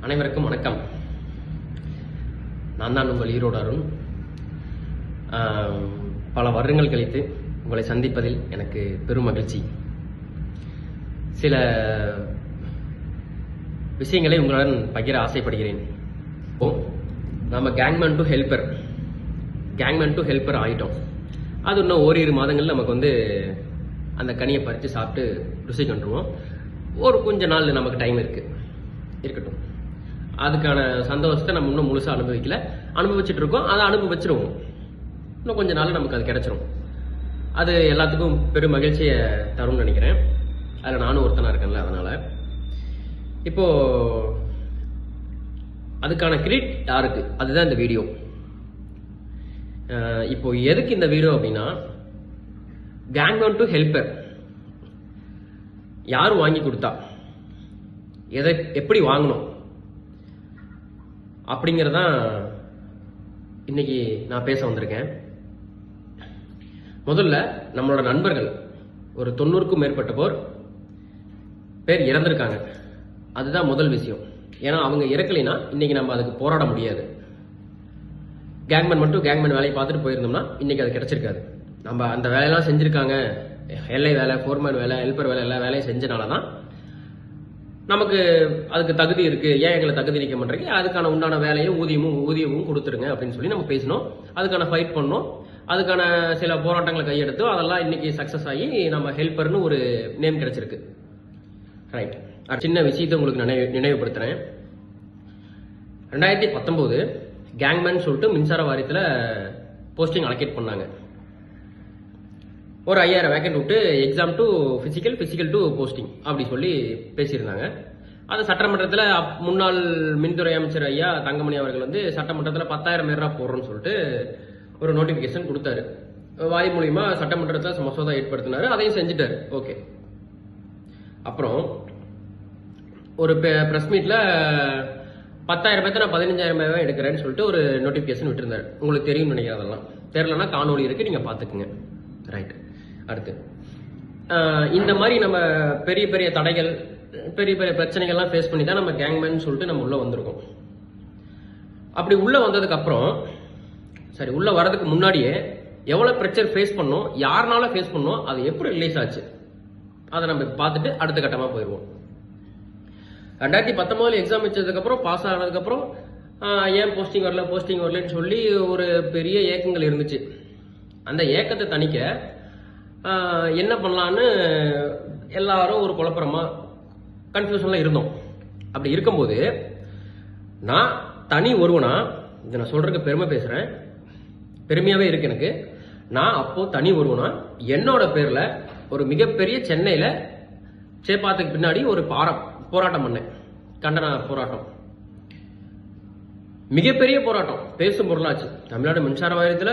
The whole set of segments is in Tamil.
அனைவருக்கும் வணக்கம். நான் தான் உங்கள் ஈரோடு அருண். பல வருடங்கள் கழித்து உங்களை சந்திப்பதில் எனக்கு பெரும் மகிழ்ச்சி. சில விஷயங்களை உங்களுடன் பகிர ஆசைப்படுகிறேன். நம்ம கேங்மேன் டு ஹெல்ப்பர் ஆகிட்டோம். அது இன்னும் ஓரிரு மாதங்கள் நமக்கு அந்த கனியை பறித்து சாப்பிட்டு ருசி கண்டுருவோம். ஒரு கொஞ்ச நாள் நமக்கு டைம் இருக்கட்டும். அதுக்கான சந்தோஷத்தை நம்ம இன்னும் முழுசாக அனுபவிச்சுட்டு இருக்கோம். அதை அனுபவிச்சிருவோம். இன்னும் கொஞ்ச நாள் நமக்கு அது கிடைச்சிரும். அது எல்லாத்துக்கும் பெரும் மகிழ்ச்சியை தரும்னு நினைக்கிறேன். அதில் நானும் ஒருத்தனா இருக்கேன்ல. அதனால இப்போ அதுக்கான கிரெடிட் யாருக்கு, அதுதான் இந்த வீடியோ. இப்போ எதுக்கு இந்த வீடியோ அப்படின்னா, கேங்மேன் டு ஹெல்ப்பர் யாரு வாங்கி கொடுத்தா, எதை எப்படி வாங்கணும் அப்படிங்கறதான் இன்னைக்கு நான் பேச வந்திருக்கேன். முதல்ல நம்மளோட நண்பர்கள் ஒரு 90க்கும் மேற்பட்ட பேர் இறந்திருக்காங்க. அதுதான் முதல் விஷயம். ஏன்னா அவங்க இறக்கலைன்னா இன்னைக்கு நம்ம அதுக்கு போராட முடியாது. கேங்மேன் வேலையை பார்த்துட்டு போயிருந்தோம்னா இன்னைக்கு அது கிடைச்சிருக்காது. நம்ம அந்த வேலையெல்லாம் செஞ்சிருக்காங்க. எல்ஐ வேலை, ஃபோர்மேன் வேலை, ஹெல்ப்பர் வேலை, எல்லா வேலையும் செஞ்சனாலதான் நமக்கு அதுக்கு தகுதி இருக்கு. ஏன் எங்களை தகுதி நீக்க பண்றீங்க, அதுக்கான உண்டான வேலையை ஊதியமும் கொடுத்துருங்க அப்படின்னு சொல்லி நம்ம பேசணும். அதுக்கான ஃபைட் பண்ணோம். அதுக்கான சில போராட்டங்களை கையெடுத்தோம். அதெல்லாம் இன்னைக்கு சக்சஸ் ஆகி நம்ம ஹெல்ப்பர்னு ஒரு நேம் கிடைச்சிருக்கு. ரைட். சின்ன விஷயத்தை உங்களுக்கு நினைவுபடுத்துறேன். 2019 கேங்மேன் சொல்லிட்டு மின்சார வாரியத்தில் போஸ்டிங் அலோகேட் பண்ணாங்க. ஒரு 5000 வேக்கண்ட் விட்டு exam to physical to posting அப்படி சொல்லி பேசியிருந்தாங்க. அது சட்டமன்றத்தில் முன்னாள் மின்துறை அமைச்சர் ஐயா தங்கமணி அவர்கள் சட்டமன்றத்தில் 10,000 பேரா போடுறோம்னு சொல்லிட்டு ஒரு நோட்டிபிகேஷன் கொடுத்தாரு. வாய் மூலியமா சட்டமன்றத்தில் மசோதா ஏற்படுத்தினாரு. அதையும் செஞ்சுட்டாரு. ஓகே. அப்புறம் ஒரு பிரஸ் மீட்ல 10,000 பேர்த்த நான் 15,000 பேர் எடுக்கிறேன்னு சொல்லிட்டு ஒரு நோட்டிபிகேஷன் விட்டுருந்தாரு. உங்களுக்கு தெரியும் நினைக்கிறேன். அதெல்லாம் தெரியலன்னா காணொலி இருக்கு, நீங்க பாத்துக்குங்க. ரைட். அடுத்து இந்த மாதிரி நம்ம பெரிய பெரிய தடைகள், பெரிய பெரிய பிரச்சனைகள்லாம் ஃபேஸ் பண்ணி தான் நம்ம கேங்மேன் சொல்லிட்டு நம்ம உள்ள வந்திருக்கோம். அப்படி உள்ள வந்ததுக்கு அப்புறம், சரி, உள்ள வர்றதுக்கு முன்னாடியே எவ்வளவு பிரச்சனை ஃபேஸ் பண்ணோம், யாருனால ஃபேஸ் பண்ணோம், அது எப்படி ரிலீஸ் ஆச்சு, அதை நம்ம பார்த்துட்டு அடுத்த கட்டமா போயிடுவோம். 2019 எக்ஸாம் வச்சதுக்கு அப்புறம், பாஸ் ஆனதுக்கு அப்புறம் ஏன் போஸ்டிங் வரலன்னு சொல்லி ஒரு பெரிய ஏக்கங்கள் இருந்துச்சு. அந்த ஏக்கத்தை தணிக்க என்ன பண்ணலான்னு எல்லாரும் ஒரு குழப்பமா கன்ஃபியூஷன்ல இருந்தோம். அப்படி இருக்கும்போது நான் தனி ஒருவனா, இதை நான் சொல்றதுக்கு பெருமையாவே இருக்கு எனக்கு. நான் அப்போ தனி ஒருவனா என்னோட பேர்ல ஒரு மிகப்பெரிய சென்னையில சேப்பாத்துக்கு பின்னாடி ஒரு போராட்டம் பண்ணேன். கண்டன போராட்டம், மிகப்பெரிய போராட்டம், பேசும் பொருளாச்சு. தமிழ்நாடு மின்சார வாரியத்துல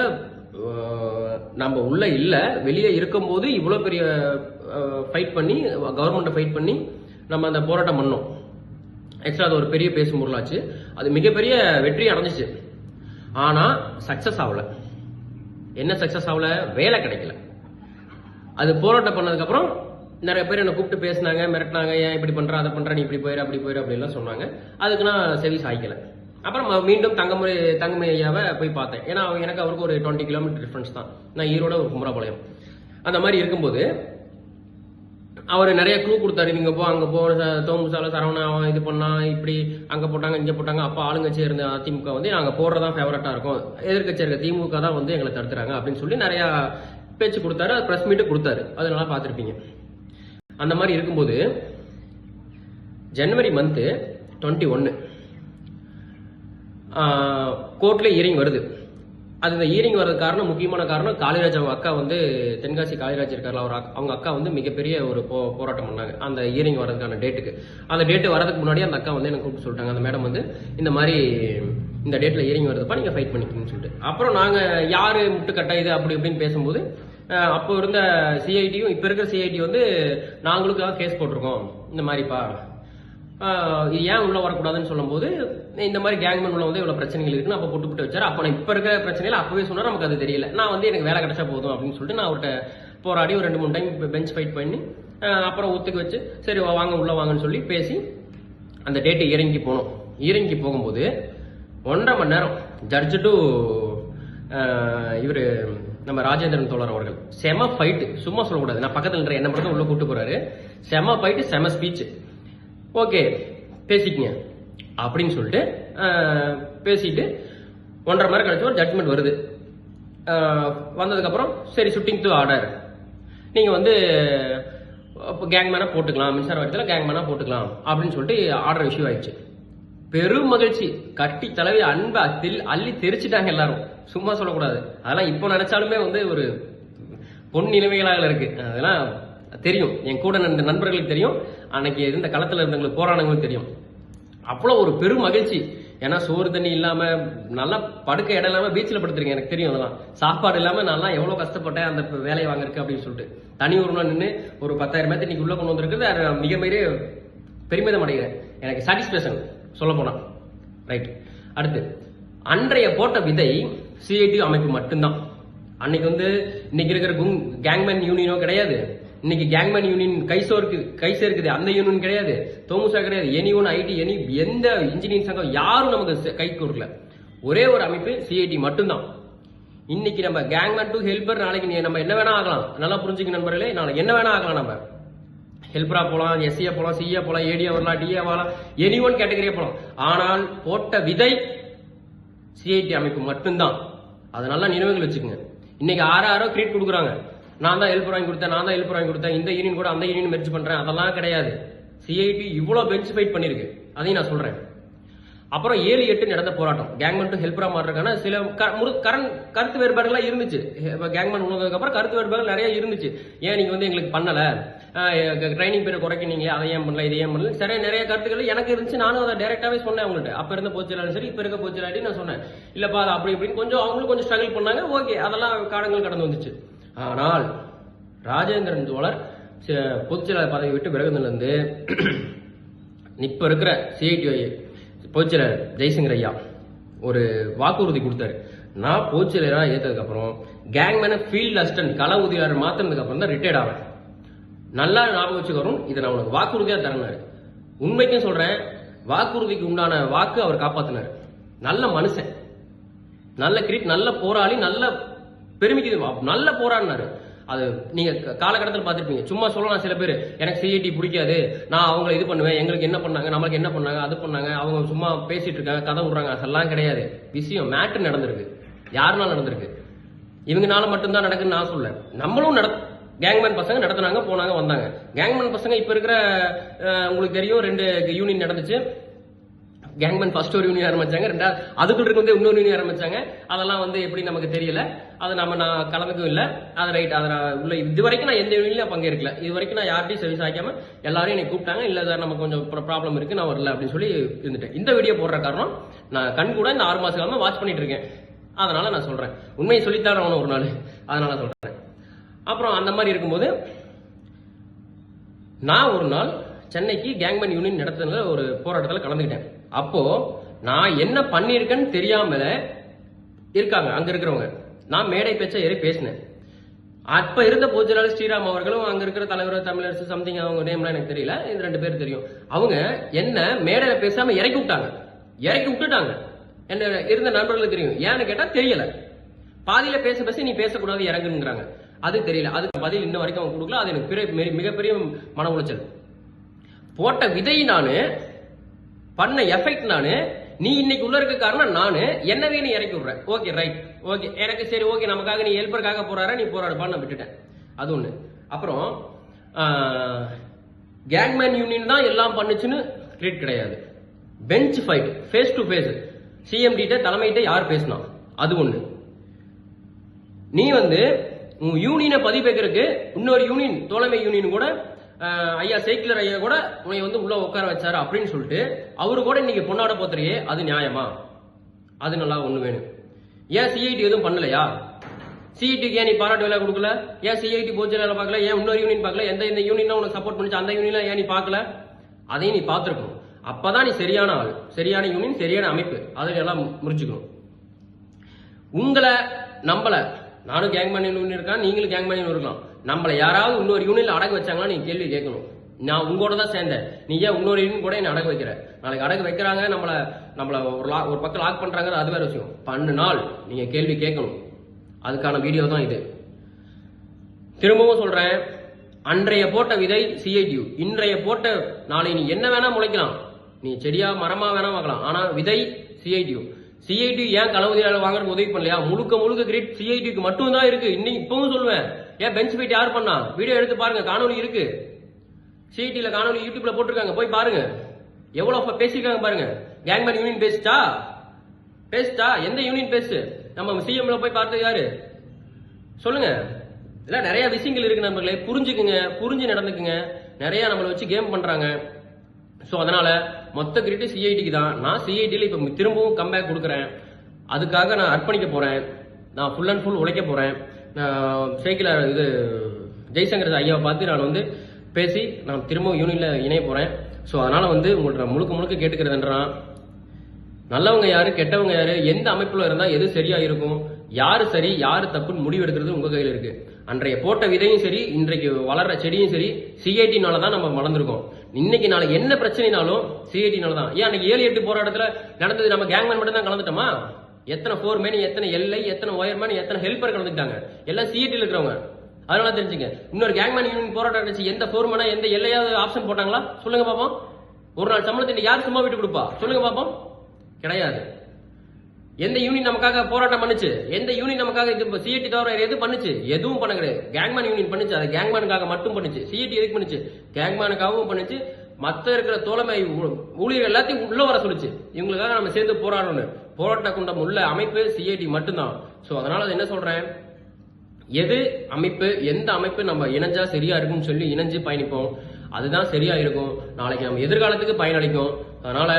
நம்ம உள்ள இல்ல, வெளியே இருக்கும் போது இவ்வளவு பெரிய ஃபைட் பண்ணி, கவர்மெண்ட்டை ஃபைட் பண்ணி நம்ம அந்த போராட்டம் பண்ணோம். ஆக்சுவலா அது ஒரு பெரிய பேசும் பொருளாச்சு. அது மிகப்பெரிய வெற்றி அடைஞ்சிச்சு. ஆனா சக்சஸ் ஆகல. என்ன சக்சஸ் ஆகல? வேலை கிடைக்கல. அது போராட்டம் பண்ணதுக்கு அப்புறம் நிறைய பேர் என்ன கூப்பிட்டு பேசினாங்க, மிரட்டினாங்க. ஏன் இப்படி பண்ற, அதை பண்ற, நீ இப்படி போயிரு அப்படி எல்லாம் சொன்னாங்க. அதுக்கு நான் செவி சாய்க்கல. அப்புறம் மீண்டும் தங்கமணி ஐயாவை போய் பார்த்தேன். ஏன்னா எனக்கு அவருக்கு ஒரு 20 கிலோமீட்டர் டிஃபரன்ஸ் தான். நான் ஈரோட ஒரு குமராபாளையம். அந்த மாதிரி இருக்கும்போது அவர் நிறைய க்ளூ கொடுத்தாரு. நீங்க போ, அங்க போ, தோமுசால சரவணா இது பண்ணா, இப்படி அங்க போட்டாங்க, இங்க போட்டாங்க. அப்ப ஆளுங்கட்சி இருந்த அதிமுக நாங்க போடுறதா ஃபேவரட்டா இருக்கும், எதிர்கட்சி இருக்க திமுக தான் எங்களை தடுத்துறாங்க அப்படின்னு சொல்லி நிறைய பேச்சு கொடுத்தாரு. பிரஸ் மீட்டு கொடுத்தாரு. அது நல்லா பார்த்துருப்பீங்க. அந்த மாதிரி இருக்கும்போது ஜனவரி மந்த் 21 கோர்ட்ல ஹியரிங் வருது. அது இந்த ஹியரிங் வர்றது காரணம், முக்கியமான காரணம், காளிராஜ் அவங்க அக்கா தென்காசி காளிராஜ் இருக்காரு, அவங்க அக்கா மிகப்பெரிய ஒரு போராட்டம் பண்ணாங்க அந்த ஹியரிங் வர்றதுக்கான டேட்டுக்கு. அந்த டேட்டு வரதுக்கு முன்னாடி அந்த அக்கா எனக்கு கூப்பிட்டு சொல்லிட்டாங்க, அந்த மேடம் இந்த மாதிரி இந்த டேட்ல ஹியரிங் வருதுப்பா, நீங்க ஃபைட் பண்ணிக்கணும்னு சொல்லிட்டு. அப்புறம் நாங்க யாரு முட்டுக்கட்டை இது அப்படி இப்படின்னு பேசும்போது, அப்போ இருந்த சிஐடியும் இப்ப இருக்கிற சிஐடி நாங்களுக்காக கேஸ் போட்டிருக்கோம் இந்த மாதிரிப்பா, ஏன் உள்ள வரக்கூடாதுன்னு சொல்லும் போது, இந்த மாதிரி கேங்மேன் உள்ள இவ்வளவு பிரச்சனைகள் இருக்குன்னு அப்ப போட்டு வச்சாரு. அப்ப நான் இப்ப இருக்கிற பிரச்சனையில அப்பவே சொன்னா நமக்கு அது தெரியல. நான் எனக்கு வேலை கிடைச்சா போதும் அப்படின்னு சொல்லிட்டு நான் அவர்கிட்ட போராடி ஒரு 2-3 டைம் பெஞ்ச் ஃபைட் பண்ணி அப்புறம் ஒத்துக்க வச்சு சரி வாங்க உள்ள வாங்கன்னு சொல்லி பேசி அந்த டேட்டு இறங்கி போனோம். ஈரங்கி போகும்போது 1.5 மணி நேரம் ஜட்ஜு டு இவரு நம்ம ராஜேந்திரன் தோழர் அவர்கள் செம ஃபைட், சும்மா சொல்லக்கூடாது, நான் பக்கத்தில் இருக்கிற என்ன மட்டும் உள்ள கூட்டு போறாரு. செம ஃபைட், செம ஸ்பீச். ஓகே பேசிக்கங்க அப்படின்னு சொல்லிட்டு பேசிட்டு 1.5 மணி நேரம் கழிச்சு ஒரு ஜட்மெண்ட் வருது. வந்ததுக்கப்புறம் சரி ஷூட்டிங் டு ஆர்டர், நீங்கள் வந்து கேங்மேனாக போட்டுக்கலாம், மின்சார வாரியத்தில் கேங்மேனாக போட்டுக்கலாம் அப்படின்னு சொல்லிட்டு ஆர்டர் இஷ்யூ ஆயிடுச்சு. பெரும் மகிழ்ச்சி, கட்டி தலைவி அன்பை அள்ளி தெரிச்சிட்டாங்க எல்லாரும், சும்மா சொல்லக்கூடாது. அதெல்லாம் இப்போ நினைச்சாலுமே வந்து ஒரு பொன் நிலைமைகளாக இருக்கு. அதெல்லாம் தெரியும், என் கூட இருந்த நண்பர்களுக்கு தெரியும், அன்னைக்கு இருந்த களத்தில் இருந்தவங்களுக்கு போராடங்களுக்கு தெரியும். அவ்வளோ ஒரு பெரும் மகிழ்ச்சி. ஏன்னா சோறு தண்ணி இல்லாம நல்லா படுக்க இடம் இல்லாம பீச்சில் படுத்துருங்க, எனக்கு தெரியும். அதெல்லாம் சாப்பாடு இல்லாம நான் எவ்வளவு கஷ்டப்பட்டேன் அந்த வேலையை வாங்கிருக்கு அப்படின்னு சொல்லிட்டு. தனி ஒரு நாள் நின்று ஒரு 10,000 பேர்த்து இன்னைக்கு உள்ள கொண்டு வந்திருக்கிறது மிக மிக பெருமிதம் அடைகிறேன், எனக்கு சாட்டிஸ்பேக்ஷன் சொல்ல போனா. ரைட், அடுத்து அன்றைய போட்ட விதை சிஐடி அமைப்பு மட்டும்தான். அன்னைக்கு வந்து இன்னைக்கு இருக்கிற கேங்மேன் யூனியனோ கிடையாது, இன்னைக்கு கேங்மேன் யூனியன் கை சேர்க்குது அந்த யூனியன் கிடையாது, தோமுசா கிடையாது, எனி ஒன் ஐடி எனி எந்த இன்ஜினியரிங் சங்கம் யாரும் நமக்கு கை கொடுக்கல. ஒரே ஒரு அமைப்பு சிஐடி மட்டும்தான். இன்னைக்கு நம்ம கேங்மேன் டு ஹெல்பர், நாளைக்கு நம்ம என்ன வேணா ஆகலாம். நல்லா புரிஞ்சுக்க நண்பர்களே, நாளைக்கு என்ன வேணா ஆகலாம். நம்ம ஹெல்பரா போலாம், எஸ்சியா போலாம், சிஏ போலாம், ஏடியா வரலாம், டிஏ வரலாம், எனி ஒன் கேட்டகரியா போலாம். ஆனால் போட்ட விதை சிஐடி அமைப்பு மட்டும்தான். அதை நல்லா நினைவுகள் வச்சுக்கோங்க. இன்னைக்கு ஆரோ கிரியேட் கொடுக்குறாங்க, நான் தான் ஹெல்ப் வாங்கி கொடுத்தேன், நான் தான் ஹெல்ப் வாங்கி கொடுத்தேன், இந்த யூனியன் கூட அந்த யூனியன் மெர்ஜ் பண்றேன், அதெல்லாம் கிடையாது. சிஐடி இவ்வளவு பெஞ்ச் ஃபைட் பண்ணிருக்கு, அதையும் நான் சொல்றேன். அப்புறம் 7-8 நடந்த போராட்டம் கேங்மேன் டு ஹெல்பரா மாறுறதுக்கான சில கருத்து வேறுபாடுகள் இருந்துச்சு. கேங்மேன் உணர்ந்ததுக்கு அப்புறம் கருத்து வேறுபாடுகள் நிறைய இருந்துச்சு. ஏன் நீங்க வந்து எங்களுக்கு பண்ணல, ட்ரைனிங் பேரை குறைக்கினீங்களே, அதை ஏன் பண்ணல, இதை ஏன் பண்ணல, சரி நிறைய கருத்துக்கள் எனக்கு இருந்துச்சு. நானும் அதை டைரக்டாவே சொன்னேன் அவங்கள்ட்ட. அப்ப இருந்த போச்சலாலும் சரி, இப்ப இருக்க போச்சலாட்டி நான் சொன்னேன், இல்லப்பா அது அப்படி இப்படின்னு கொஞ்சம் அவங்களும் கொஞ்சம் ஸ்ட்ரகிள் பண்ணாங்க. ஓகே, அதெல்லாம் காலங்கள் கடந்து வந்துச்சு. ஆனால் ராஜேந்திரன் தோழர் பொதுச்செயலாளர் பதவி விட்டு விலகுனதுல இருந்து இப்ப இருக்கிற சிஐடி பொதுச்செயலாளர் ஜெய்சங்கர் ஐயா ஒரு வாக்குறுதி கொடுத்தாரு. நான் பொதுச்செயலராக ஏற்றதுக்கு அப்புறம் கேங்மேன ஃபீல்ட் அசிஸ்டன்ட் கள உதவியாளர் மாத்தினதுக்கு அப்புறம் தான் ரிட்டையர்ட் ஆவேன். நல்லா ஞாபகம் வச்சுக்கணும், இதை நான் உனக்கு வாக்குறுதியா தரனாரு. உண்மைக்கும் சொல்றேன், வாக்குறுதிக்கு உண்டான வாக்கு அவர் காப்பாத்தினார். நல்ல மனுஷன், நல்ல கிரிட், நல்ல போராளி, நல்ல பெருமைக்கு நல்ல போராடினாரு. அது நீங்க காலகட்டத்தில் பார்த்துருப்பீங்க. சும்மா சொல்லலாம் சில பேர், எனக்கு சிஐடி பிடிக்காது, நான் அவங்களை இது பண்ணுவேன், எங்களுக்கு என்ன பண்ணாங்க, நம்மளுக்கு என்ன பண்ணாங்க, அது பண்ணாங்க, அவங்க சும்மா பேசிட்டு இருக்காங்க, கதை விடுறாங்க, அதெல்லாம் கிடையாது. விஷயம் மேட்ரு நடந்திருக்கு, யாருனால நடந்திருக்கு, இவங்கனால மட்டும்தான் நடக்குன்னு நான் சொல்ல. நம்மளும் கேங்மேன் பசங்க நடத்தினாங்க, போனாங்க, வந்தாங்க. கேங்மேன் பசங்க இப்ப இருக்கிற உங்களுக்கு தெரியும், 2 யூனியன் நடந்துச்சு. கேங்மேன் ஃபர்ஸ்ட் ஒரு யூனியன் ஆரம்பிச்சாங்க, ரெண்டாவது அதுக்குள்ள இருக்கு வந்து இன்னொரு யூனியன் ஆரம்பிச்சாங்க. அதெல்லாம் வந்து எப்படி நமக்கு தெரியல, அது நான் கலந்துக்கும் இல்லை. அது ரைட், அதை நான் உள்ள இது வரைக்கும் நான் எந்த யூனியன்லையும் பங்கேற்கல. இது வரைக்கும் நான் யார்ட்டையும் செவி சாய்க்காம எல்லாரும் என்னை கூப்பிட்டாங்க, இல்லை சார் நமக்கு கொஞ்சம் ப்ராப்ளம் இருக்கு, நான் வரல அப்படின்னு சொல்லி இருந்துட்டேன். இந்த வீடியோ போடுற காரணம், நான் கண் கூட இந்த 6 மாச காலமா வாட்ச் பண்ணிட்டு இருக்கேன். அதனால நான் சொல்றேன், உண்மையை சொல்லித்தான் ஆகணும் ஒரு நாள், அதனால சொல்றேன். அப்புறம் அந்த மாதிரி இருக்கும்போது நான் ஒரு நாள் சென்னைக்கு கேங்மேன் யூனியன் நடத்துறதுல ஒரு போராட்டத்தில் கலந்துக்கிட்டேன். அப்போ நான் என்ன பண்ணிருக்கேன்னு தெரியாமல இருக்காங்க அங்க இருக்கிறவங்க. நான் மேடை பேச்ச ஏறி பேசினேன். அப்ப இருந்த பொதுச்செயலாளர் ஸ்ரீராம் அவர்களும், அங்க இருக்கிற தலைவர் தமிழரசு சம்திங், அவங்க நேம்லாம் எனக்கு தெரியல, இது 2 பேர் தெரியும். அவங்க என்ன மேடையில பேசாம இறக்கி விட்டுட்டாங்க. என்ன இருந்த நண்பர்களுக்கு தெரியும். ஏன்னு கேட்டா தெரியல, பாதியில பேச நீ பேசக்கூடாது இறங்குங்கிறாங்க. அது தெரியல, அதுக்கு பதில் இன்ன வரைக்கும் அவங்க கொடுக்கல. அது எனக்கு மிகப்பெரிய மன உளைச்சல். போட்ட விதை நானு, பண்ண எஃபெக்ட் நானு, நீ இன்னைக்கு உள்ள இருக்க காரணம் நானு, என்னவே நீ இறக்கி விடுற. ஓகே ரைட், ஓகே எனக்கு சரி, ஓகே நமக்காக நீ ஹெல்ப்பருக்காக போறாரு, நீ போராடுப்பான்னு நான் விட்டுட்டேன். அது ஒண்ணு. அப்புறம் கேங்மேன் யூனியன் தான் எல்லாம் பண்ணுச்சுன்னு கிரியேட் கிடையாது. Bench fight, face to face, CMD தலைமையிட்ட யார் பேசினா, அது ஒண்ணு. நீ வந்து உன் யூனியனை பதிவேக்கிறதுக்கு இன்னொரு யூனியன், தோழமை யூனியன் கூட ஐயா சைக்கிளர் ஐயா கூட உன்னை வந்து உள்ள உட்கார வச்சாரு அப்படின்னு சொல்லிட்டு அவரு கூட இன்னைக்கு பொண்ணாட போத்துறியே, அது நியாயமா? அது நல்லா ஒண்ணு வேணும். ஏன் சிஐடி எதுவும் பண்ணலையா? சிஐடிக்கு ஏன் நீ பாராட்டு வேலை கொடுக்கல? ஏன் சிஐடி போச்சல பார்க்கல? ஏன் இன்னொரு யூனியன் பார்க்கல? எந்த யூனியன் உனக்கு சப்போர்ட் பண்ணிச்சு, அந்த யூனியன் ஏன் நீ பார்க்கல? அதையும் நீ பார்த்துருக்கணும். அப்பதான் நீ சரியான ஆள், சரியான யூனியன், சரியான அமைப்பு, அதை எல்லாம் முறிச்சுக்கணும். உங்களை நம்பல, நானும் கேங்மேன் யூனியன் இருக்கான், நீங்களும் கேங்மேன் யூனியன் இருக்கலாம், நம்மள யாராவது இன்னொரு யூனியன்ல அடக்க வச்சாங்களா நீங்க கேள்வி கேட்கணும். நான் உங்களோட தான் சேர்ந்தேன். நீ ஏன் இன்னொரு யூனியன் கூட என்ன அடகு வைக்கிற? நாளைக்கு அடகு வைக்கிறாங்க, நம்மள ஒரு பக்கம் லாக் பண்றாங்க, அது வேற விஷயம். பண்ணுனால் நீங்க கேள்வி கேட்கணும். அதுக்கான வீடியோ தான் இது. திரும்பவும் சொல்றேன், அன்றைய போட்ட விதை சிஐடியு, இன்றைய போட்ட நாளை நீ என்ன வேணா முளைக்கலாம், நீ செடியா மரமா வேணா வாங்கலாம், ஆனா விதை சிஐடியு. சிஐடி ஏன் களவுதியாளர் வாங்குறதுக்கு உதவி பண்ணலையா? முழுக்க கிரெடிட் சிஐடிக்கு மட்டும் தான் இருக்கு. இன்னைக்கு இப்பவும் சொல்லுவேன், ஏன் பெஞ்ச் ஃபைட் யார் பண்ணா? வீடியோ எடுத்து பாருங்க, காணொலி இருக்கு. சிஐடில காணொலி யூடியூப்ல போட்டிருக்காங்க, போய் பாருங்க. எவ்வளவு பேசிருக்காங்க பாருங்க. கேங்மேன் யூனியன் பேசிட்டா எந்த யூனியன் பேசு? நம்ம சிஎம்ல போய் பார்த்தது யாரு சொல்லுங்க. இல்ல நிறைய விஷயங்கள் இருக்கு நண்பர்களே, புரிஞ்சுக்குங்க, புரிஞ்சு நடந்துக்குங்க. நிறைய நம்மளை வச்சு கேம் பண்றாங்க. ஸோ அதனால மொத்த கிரெடிட் சிஐடிக்கு தான். நான் சிஐடியில் இப்போ திரும்பவும் கம்பேக் கொடுக்குறேன். அதுக்காக நான் அர்ப்பணிக்க போறேன். நான் ஃபுல் அண்ட் ஃபுல் உழைக்க போறேன். சைக்கிள் இது ஜெய்சங்கர் ஐயாவை பார்த்து நான் வந்து பேசி நான் திரும்பவும் யூனியன்ல இணைய போறேன். ஸோ அதனால வந்து உங்கள்ட்ட முழுக்க கேட்டுக்கிறதுன்றா, நல்லவங்க யாரு கெட்டவங்க யாரு, எந்த அமைப்புல இருந்தா எது சரியா இருக்கும், யாரு சரி யாரு தப்புன்னு முடிவு எடுக்கிறது உங்க கையில இருக்கு. அன்றைய போட்ட விதையும் சரி, இன்றைக்கு வளர்ற செடியும் சரி, சிஐடினால தான் நம்ம வளர்ந்துருக்கோம். இன்னைக்கு நாளைக்கு என்ன பிரச்சனைனாலும் சிஐடினால தான். ஏன் அன்னைக்கு 7-8 போராட்டத்துல நடந்தது நம்ம கேங்மேன் மட்டும் தான் கலந்துட்டோமா? எத்தனை ஃபோர்மேன், எத்தனை எல்ஐ, எத்தனை ஒயர்மேன், எத்தனை ஹெல்ப்பர் கலந்துட்டாங்க? எல்லாம் சிஐடியில் இருக்கிறவங்க. அதனால தெரிஞ்சுங்க. இன்னொரு கேங்மேன் யூனியன் போராட்டம் இருந்துச்சு, எந்த ஃபோர்மேனா எந்த எல்லையாவது ஆப்ஷன் போட்டாங்களா? சொல்லுங்க பாப்போம். ஒரு நாள் சம்பளத்தை யார் சும்மா விட்டு கொடுப்பா? சொல்லுங்க பாப்போம். கிடையாது. எந்த யூனியன் நமக்காக போராட்டம் பண்ணுச்சு? எந்த யூனியன் நமக்காக இது சிஐடி தவிர எது பண்ணுச்சு? எதுவும் பண்ண கிடையாது. கேங்மேன் யூனியன் பண்ணுச்சு, அது கேங்மேனுக்காக மட்டும் பண்ணுச்சு. சிஐடி எதுக்கு பண்ணுச்சு? கேங்மேனுக்காகவும் பண்ணுச்சு. மத்த இருக்கிற தோழமை ஊழியர்கள் எல்லாத்தையும் உள்ள வர சொல்லுச்சு. இவங்களுக்காக நம்ம சேர்ந்து போராடணும். போராட்ட குண்டம் உள்ள அமைப்பு சிஐடி மட்டும்தான். சோ அதனால என்ன சொல்றேன், எது அமைப்பு, எந்த அமைப்பு நம்ம இணைஞ்சா சரியா இருக்கும்னு சொல்லி இணைஞ்சு பயணிப்போம். அதுதான் சரியா இருக்கும். நாளைக்கு நம்ம எதிர்காலத்துக்கு பயனளிக்கும். அதனால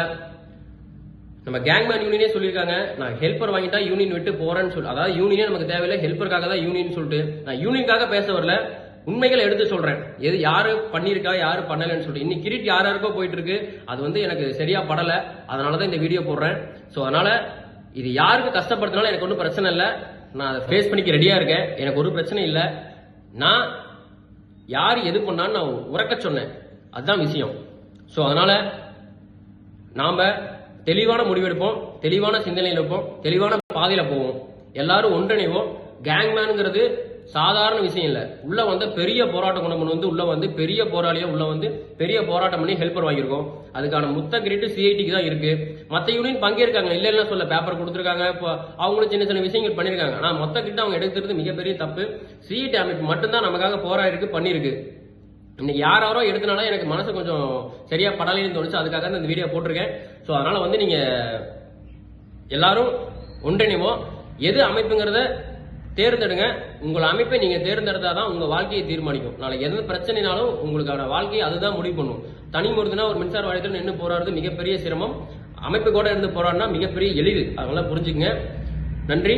நம்ம கேங்மேன் யூனியனே சொல்லியிருக்காங்க, நான் ஹெல்ப்பர் வாங்கிட்டா யூனியன் விட்டு போறேன்னு சொல்லி. அதாவது யூனியனே நமக்கு தேவையில்லை, ஹெல்ப்பருக்காக தான் யூனியன் சொல்லிட்டு, நான் யூனியனுக்காக பேச வரல, உண்மைகளை எடுத்து சொல்றேன். எது யாரு பண்ணிருக்கா யாரு பண்ணலன்னு சொல்லிட்டு. இன்னைக்கு கிரெடிட் யாருக்கோ போயிட்டு இருக்கு, அது வந்து எனக்கு சரியா படல. அதனாலதான் இந்த வீடியோ போடுறேன். சோ அதனால இது யாருக்கு கஷ்டப்படுத்தினாலும் எனக்கு ஒன்றும் பிரச்சனை இல்லை. நான் அதை ஃபேஸ் பண்ணிக்க ரெடியா இருக்கேன். எனக்கு ஒரு பிரச்சனை இல்லை. நான் யாரு எது பண்ணான்னு நான் உறக்க சொன்னேன், அதுதான் விஷயம். சோ அதனால நாம தெளிவான முடிவெடுப்போம், தெளிவான சிந்தனையில் இருப்போம், தெளிவான பாதையில போவோம். எல்லாரும் ஒன்றிணைவோம். கேங்மேனுங்கிறது சாதாரண விஷயம் இல்ல. உள்ள வந்து பெரிய போராட்ட குணம் வந்து உள்ள வந்து பெரிய போராளியா உள்ள வந்து பெரிய போராட்டம் பண்ணி ஹெல்ப்பர் வாங்கியிருக்கோம். அதுக்கான மொத்த கிரெடிட் சிஐடிக்கு தான் இருக்கு. மத்த யூனியன் பங்கேற்காங்க, இல்ல சொல்ல, பேப்பர் கொடுத்துருக்காங்க, அவங்களும் சின்ன விஷயங்கள் பண்ணிருக்காங்க. ஆனா மொத்த கிரெடிட் அவங்க எடுக்கிறது மிகப்பெரிய தப்பு. சிஐடி அமைப்பு மட்டும்தான் நமக்காக போராடிருக்கு, பண்ணிருக்கு. இன்னைக்கு யாரோ எடுத்தனால எனக்கு மனசு கொஞ்சம் சரியா படலைன்னு தோணுச்சு. அதுக்காக தான் இந்த வீடியோ போட்டிருக்கேன். ஸோ அதனால வந்து நீங்க எல்லாரும் ஒன்றிணைவோம். எது அமைப்புங்கிறத தேர்ந்தெடுங்க. உங்கள் அமைப்பை நீங்க தேர்ந்தெடுத்தாதான் உங்க வாழ்க்கையை தீர்மானிக்கும். நாளைக்கு எந்த பிரச்சனைனாலும் உங்களுக்கான வாழ்க்கையை அதுதான் முடிவு பண்ணும். தனி மொழினா ஒரு மின்சார வாரியத்தில் நின்று போராடுறது மிகப்பெரிய சிரமம். அமைப்பு கூட இருந்து போராடினா மிகப்பெரிய எளிது. அதனால புரிஞ்சுக்கங்க. நன்றி.